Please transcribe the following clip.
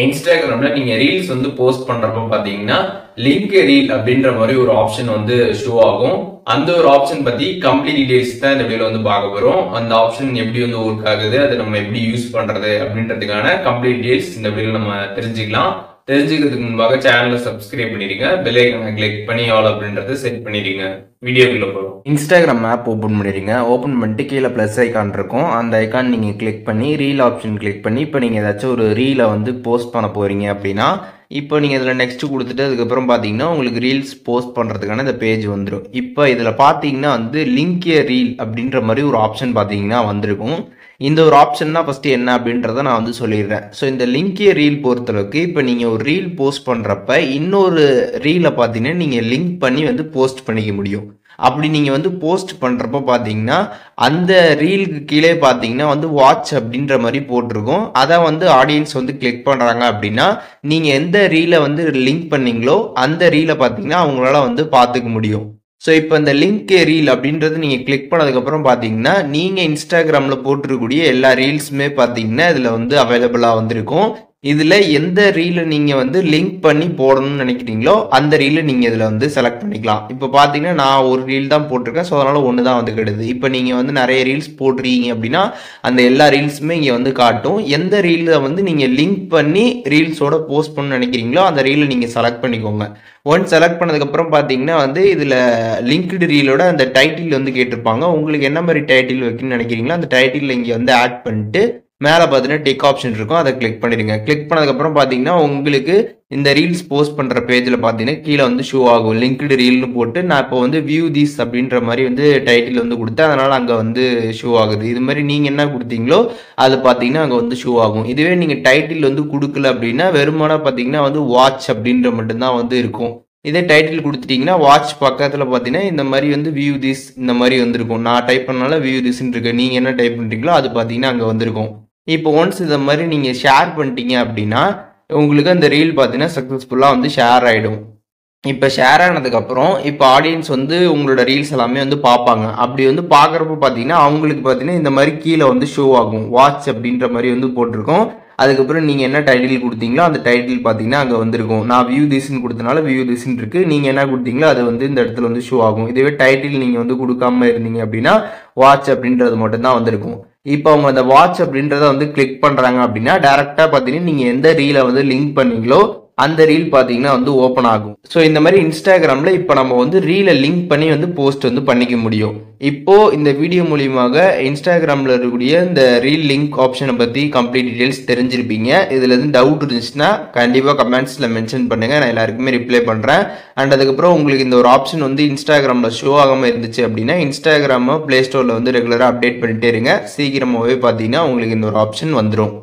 இன்ஸ்டாகிராம்ல நீங்க ரீல்ஸ் வந்து போஸ்ட் பண்றப்ப பாத்தீங்கன்னா லிங்க் ரீல் அப்படின்ற மாதிரி ஒரு ஆப்ஷன் வந்து ஷோ ஆகும். அந்த ஒரு ஆப்ஷன் பத்தி கம்ப்ளீட் டீடைல்ஸ் தான் இந்த வீடியோல வந்து பார்க்க போறோம். அந்த ஆப்ஷன் எப்படி வந்து ஒர்க் ஆகுது, அதை நம்ம எப்படி யூஸ் பண்றது அப்படின்றதுக்கான கம்ப்ளீட் டீடைல்ஸ் இந்த வீடியோல நம்ம தெரிஞ்சுக்கலாம். தெரிஞ்சுக்கிறதுக்கு முன்பாக சேனலை சப்ஸ்கிரைப் பண்ணிடுங்க, பெல் ஐகானை கிளிக் பண்ணி ஆல் அப்படின்றத செட் பண்ணிடுங்க. வீடியோக்குள்ள போறோம். இன்ஸ்டாகிராம் ஆப் ஓப்பன் பண்ணிடுங்க. ஓப்பன் பண்ணிட்டு கீழே ப்ளஸ் ஐக்கான் இருக்கும். அந்த ஐக்கான் நீங்கள் கிளிக் பண்ணி ரீல் ஆப்ஷன் கிளிக் பண்ணி இப்போ நீங்கள் ஏதாச்சும் ஒரு ரீலை வந்து போஸ்ட் பண்ண போகிறீங்க அப்படின்னா இப்போ நீங்கள் இதில் நெக்ஸ்ட் கொடுத்துட்டு அதுக்கப்புறம் பார்த்தீங்கன்னா உங்களுக்கு ரீல்ஸ் போஸ்ட் பண்ணுறதுக்கான இந்த பேஜ் வந்துடும். இப்போ இதில் பார்த்தீங்கன்னா வந்து லிங்க் ஏ ரீல் அப்படின்ற மாதிரி ஒரு ஆப்ஷன் பார்த்தீங்கன்னா வந்திருக்கும். இந்த ஒரு ஆப்ஷன் தான் ஃபஸ்ட்டு என்ன அப்படின்றத நான் வந்து சொல்லிடுறேன். ஸோ இந்த லிங்க் ஏ ரீல் பொறுத்தளவுக்கு இப்போ நீங்கள் ஒரு ரீல் போஸ்ட் பண்ணுறப்ப இன்னொரு ரீலை பார்த்தீங்கன்னா நீங்கள் லிங்க் பண்ணி வந்து போஸ்ட் பண்ணிக்க முடியும். அப்படி நீங்கள் வந்து போஸ்ட் பண்ணுறப்ப பார்த்தீங்கன்னா அந்த ரீலுக்கு கீழே பார்த்தீங்கன்னா வந்து வாட்ச் அப்படின்ற மாதிரி போட்டிருக்கும். அதை வந்து ஆடியன்ஸ் வந்து கிளிக் பண்ணுறாங்க அப்படின்னா நீங்கள் எந்த ரீலை வந்து லிங்க் பண்ணீங்களோ அந்த ரீலை பார்த்தீங்கன்னா அவங்களால வந்து பார்த்துக்க முடியும். ஸோ இப்போ இந்த லிங்க் ரீல் அப்படின்றது நீங்கள் கிளிக் பண்ணதுக்கப்புறம் பார்த்தீங்கன்னா நீங்கள் இன்ஸ்டாகிராமில் போட்டிருக்கக்கூடிய எல்லா ரீல்ஸுமே பார்த்தீங்கன்னா இதில் வந்து அவைலபிளாக வந்திருக்கும். இதில் எந்த ரீலை நீங்கள் வந்து லிங்க் பண்ணி போடணும்னு நினைக்கிறீங்களோ அந்த ரீலை நீங்கள் இதில் வந்து செலக்ட் பண்ணிக்கலாம். இப்போ பார்த்தீங்கன்னா நான் ஒரு ரீல் தான் போட்டிருக்கேன். ஸோ அதனால் ஒன்று தான் வந்து கெடுது. இப்போ நீங்கள் வந்து நிறைய ரீல்ஸ் போட்டிருக்கீங்க அப்படின்னா அந்த எல்லா ரீல்ஸுமே இங்கே வந்து காட்டும். எந்த ரீலை வந்து நீங்கள் லிங்க் பண்ணி ரீல்ஸோட போஸ்ட் பண்ணணும்னு நினைக்கிறீங்களோ அந்த ரீலை நீங்கள் செலக்ட் பண்ணிக்கோங்க. ஒன்ஸ் செலக்ட் பண்ணதுக்கப்புறம் பார்த்தீங்கன்னா வந்து இதில் லிங்க்டு ரீலோட அந்த டைட்டில் வந்து கேட்டிருப்பாங்க. உங்களுக்கு என்ன மாதிரி டைட்டில் வைக்கணும்னு நினைக்கிறீங்களோ அந்த டைட்டில் இங்கே வந்து ஆட் பண்ணிட்டு மேலே பார்த்தீங்கன்னா டிக் ஆப்ஷன் இருக்கும், அதை கிளிக் பண்ணிடுங்க. கிளிக் பண்ணதுக்கப்புறம் பார்த்தீங்கன்னா உங்களுக்கு இந்த ரீல்ஸ் போஸ்ட் பண்ணுற பேஜில் பார்த்தீங்கன்னா கீழே வந்து ஷோ ஆகும். லிங்க்டு ரீல்னு போட்டு நான் இப்போ வந்து வியூ தீஸ் அப்படின்ற மாதிரி வந்து டைட்டில் வந்து கொடுத்தேன். அதனால் அங்கே வந்து ஷோ ஆகுது. இது மாதிரி நீங்கள் என்ன கொடுத்தீங்களோ அது பார்த்தீங்கன்னா அங்கே வந்து ஷோ ஆகும். இதுவே நீங்கள் டைட்டில் வந்து கொடுக்கல அப்படின்னா வெறுமனா பார்த்தீங்கன்னா வந்து வாட்ச் அப்படின்ற மட்டும்தான் வந்து இருக்கும். இதே டைட்டில் கொடுத்துட்டீங்கன்னா வாட்ச் பக்கத்தில் பார்த்தீங்கன்னா இந்த மாதிரி வந்து வியூ திஸ் இந்த மாதிரி வந்திருக்கும். நான் டைப் பண்ணனால வியூ திஸ்ன்னு இருக்கு. நீங்கள் என்ன டைப் பண்ணுறீங்களோ அது பார்த்தீங்கன்னா அங்கே வந்திருக்கும். இப்போ ஒன்ஸ் இந்த மாதிரி நீங்கள் ஷேர் பண்ணிட்டீங்க அப்படின்னா உங்களுக்கு அந்த ரீல் பார்த்தீங்கன்னா சக்ஸஸ்ஃபுல்லாக வந்து ஷேர் ஆகிடும். இப்போ ஷேர் ஆனதுக்கப்புறம் இப்போ ஆடியன்ஸ் வந்து உங்களோட ரீல்ஸ் எல்லாமே வந்து பார்ப்பாங்க. அப்படி வந்து பார்க்குறப்ப பார்த்தீங்கன்னா அவங்களுக்கு பார்த்தீங்கன்னா இந்த மாதிரி கீழே வந்து ஷோ ஆகும். வாட்ச் அப்படின்ற மாதிரி வந்து போட்டிருக்கோம். அதுக்கப்புறம் நீங்கள் என்ன டைட்டில் கொடுத்தீங்களோ அந்த டைட்டில் பார்த்தீங்கன்னா அங்கே வந்திருக்கும். நான் வியூ திஸ்ன்னு கொடுத்தனால வியூ திஸ்ன்னு இருக்குது. நீங்கள் என்ன கொடுத்தீங்களோ அது வந்து இந்த இடத்துல வந்து ஷோ ஆகும். இதுவே டைட்டில் நீங்கள் வந்து கொடுக்காம இருந்தீங்க அப்படின்னா வாட்ச் அப்படின்றது மட்டும்தான் வந்திருக்கும். இப்போ அவங்க அந்த வாட்ச் அப்படின்றத வந்து கிளிக் பண்ணுறாங்க அப்படின்னா டேரெக்டாக பார்த்தீங்கன்னா நீங்கள் எந்த ரீலை வந்து லிங்க் பண்ணீங்களோ அந்த ரீல் பார்த்தீங்கன்னா வந்து ஓப்பன் ஆகும். ஸோ இந்த மாதிரி இன்ஸ்டாகிராமில் இப்போ நம்ம வந்து ரீலை லிங்க் பண்ணி வந்து போஸ்ட் வந்து பண்ணிக்க முடியும். இப்போ இந்த வீடியோ மூலியமாக இன்ஸ்டாகிராமில் இருக்கக்கூடிய இந்த ரீல் லிங்க் ஆப்ஷனை பற்றி கம்ப்ளீட் டீடைல்ஸ் தெரிஞ்சிருப்பீங்க. இதில் எதுவும் டவுட் இருந்துச்சுன்னா கண்டிப்பாக கமெண்ட்ஸில் மென்ஷன் பண்ணுங்கள், நான் எல்லாருக்குமே ரிப்ளை பண்ணுறேன். அண்ட் அதுக்கப்புறம் உங்களுக்கு இந்த ஒரு ஆப்ஷன் வந்து இன்ஸ்டாகிராமில் ஷோ ஆகாமல் இருந்துச்சு அப்படின்னா இன்ஸ்டாகிராமை ப்ளே ஸ்டோரில் வந்து ரெகுலராக அப்டேட் பண்ணிட்டே இருங்க. சீக்கிரமாகவே பார்த்தீங்கன்னா உங்களுக்கு இந்த ஒரு ஆப்ஷன் வந்துடும்.